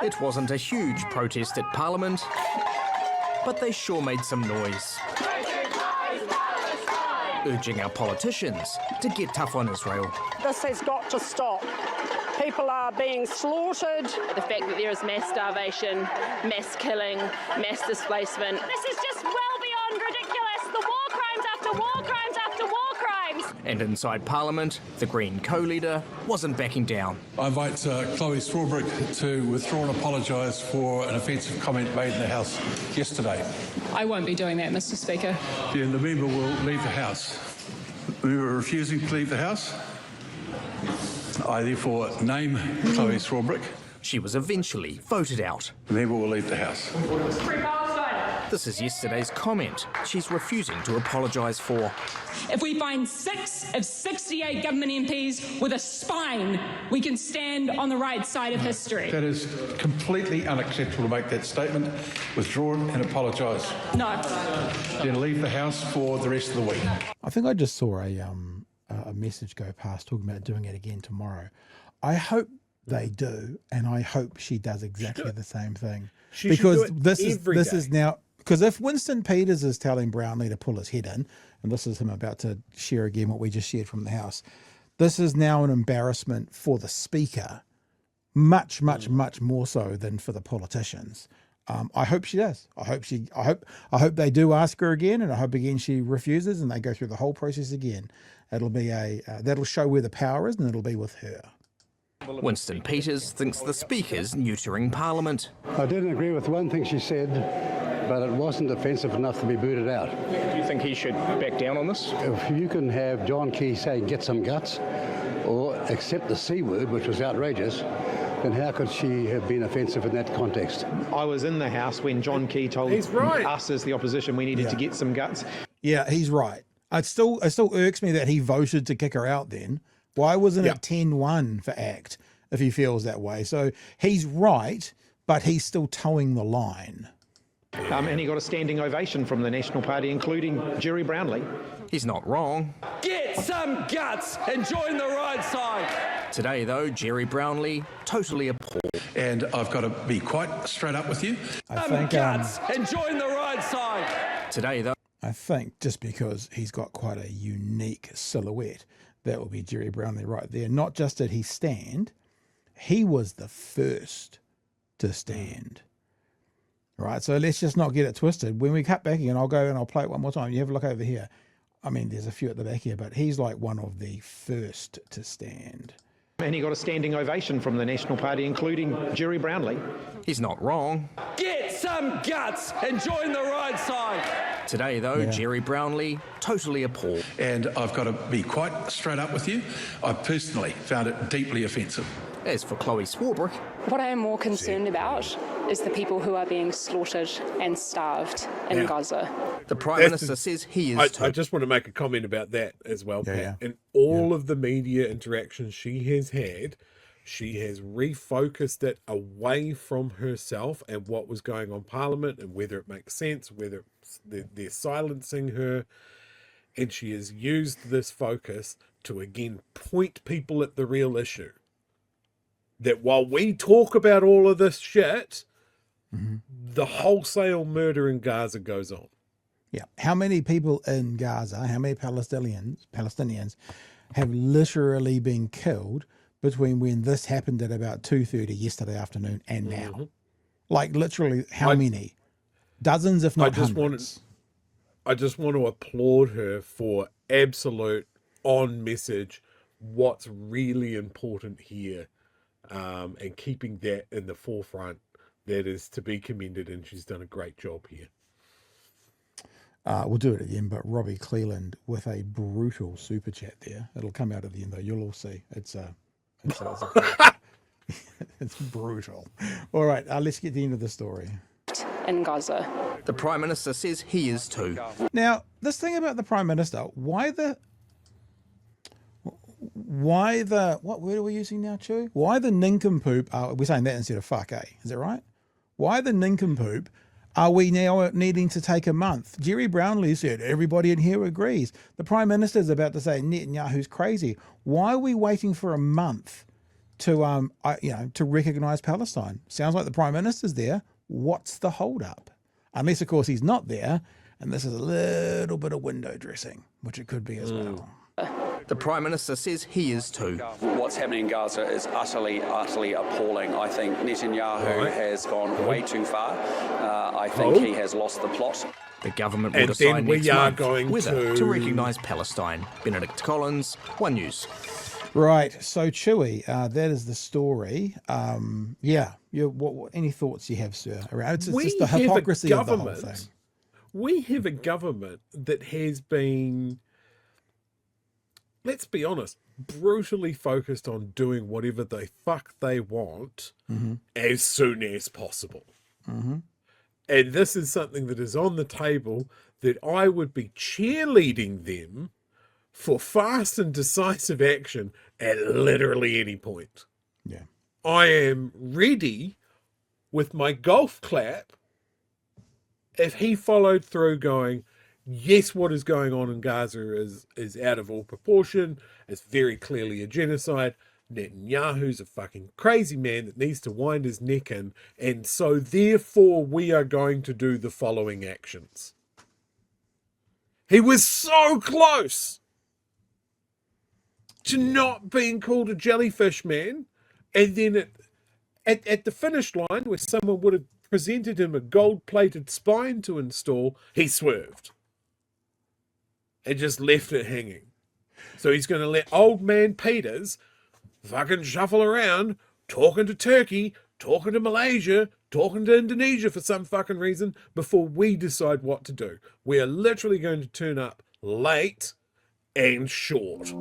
It wasn't a huge protest at Parliament, but they sure made some noise, urging our politicians to get tough on Israel. This has got to stop. People are being slaughtered. The fact that there is mass starvation, mass killing, mass displacement. This is just well beyond ridiculous. The war crimes after war crimes after war crimes. And inside Parliament, the Green co-leader wasn't backing down. I invite Chloe Swarbrick to withdraw and apologise for an offensive comment made in the House yesterday. I won't be doing that, Mr. Speaker. The member will leave the House. The member refusing to leave the House. I therefore name Chloe Swarbrick. She was eventually voted out. The member will leave the House. This is yesterday's comment she's refusing to apologise for. If we find 6 of 68 government MPs with a spine, we can stand on the right side of history. That is completely unacceptable to make that statement. Withdraw and apologise. No. Then leave the House for the rest of the week. I think I just saw a message go past talking about doing it again tomorrow. I hope they do, and I hope she does exactly the same thing. Because this is now, because if Winston Peters is telling Brownlee to pull his head in, and this is him about to share again what we just shared from the House, this is now an embarrassment for the Speaker, much more so than for the politicians. I hope she does. I hope they do ask her again, and I hope again she refuses, and they go through the whole process again. It'll be that'll show where the power is, and it'll be with her. Winston Peters thinks the Speaker's neutering Parliament. I didn't agree with one thing she said, but it wasn't offensive enough to be booted out. Do you think he should back down on this? If you can have John Key saying get some guts, or accept the C word, which was outrageous, then how could she have been offensive in that context? I was in the House when John Key told us as the opposition we needed to get some guts. Yeah, he's right. It still irks me that he voted to kick her out then. Why wasn't it 10-1 for ACT if he feels that way? So he's right, but he's still towing the line. And he got a standing ovation from the National Party, including Gerry Brownlee. He's not wrong. Get some guts and join the right side. Today, though, Gerry Brownlee totally appalled. And I've got to be quite straight up with you. Some guts and join the right side. Today, though, I think just because he's got quite a unique silhouette, that will be Gerry Brownlee right there. Not just did he stand, he was the first to stand. Right, so let's just not get it twisted. When we cut back again, I'll go and I'll play it one more time. You have a look over here. I mean, there's a few at the back here, but he's like one of the first to stand. And he got a standing ovation from the National Party, including Gerry Brownlee. He's not wrong. Get some guts and join the right side. Today, though, Gerry Brownlee totally appalled. And I've got to be quite straight up with you. I personally found it deeply offensive. As for Chloe Swarbrick, what I am more concerned about is the people who are being slaughtered and starved in Gaza. The Prime Minister says he is I just want to make a comment about that as well, Pat. In all of the media interactions she has had, she has refocused it away from herself and what was going on Parliament and whether it makes sense, whether they're silencing her. And she has used this focus to again point people at the real issue. That while we talk about all of this shit, the wholesale murder in Gaza goes on. Yeah. How many people in Gaza, how many Palestinians have literally been killed between when this happened at about 2:30 yesterday afternoon and now? Like literally how many? Dozens, if not hundreds. I just want to applaud her for absolute on message what's really important here. And keeping that in the forefront, that is to be commended, and she's done a great job here. We'll do it again, but Robbie Cleland with a brutal super chat there. It'll come out at the end, though. You'll all see. It's brutal. All right, let's get to the end of the story. In Gaza. The Prime Minister says he is too. Now, this thing about the Prime Minister, why the what word are we using now, Chewie? Why the nincompoop? We're saying that instead of fuck, eh? Is that right? Why the nincompoop are we now needing to take a month? Gerry Brownlee said everybody in here agrees. The Prime Minister is about to say Netanyahu's crazy. Why are we waiting for a month to recognise Palestine. Sounds like the Prime Minister's there. What's the hold up? Unless, of course, he's not there, and this is a little bit of window dressing, which it could be as well. The Prime Minister says he is too. What's happening in Gaza is utterly appalling. I think Netanyahu has gone way too far. I think he has lost the plot. The government will decide next month whether to recognise Palestine. Benedict Collins, One News. Right, so Chewie, that is the story. Any thoughts you have, sir? It's just the hypocrisy of the whole thing. We have a government that has been, let's be honest, brutally focused on doing whatever the fuck they want as soon as possible. And this is something that is on the table that I would be cheerleading them for fast and decisive action at literally any point. Yeah. I am ready with my golf clap if he followed through going, yes, what is going on in Gaza is out of all proportion. It's very clearly a genocide. Netanyahu's a fucking crazy man that needs to wind his neck in. And so therefore we are going to do the following actions. He was so close to not being called a jellyfish man. And then at the finish line, where someone would have presented him a gold-plated spine to install, he swerved and just left it hanging. So he's going to let old man Peters fucking shuffle around, talking to Turkey, talking to Malaysia, talking to Indonesia for some fucking reason before we decide what to do. We are literally going to turn up late and short.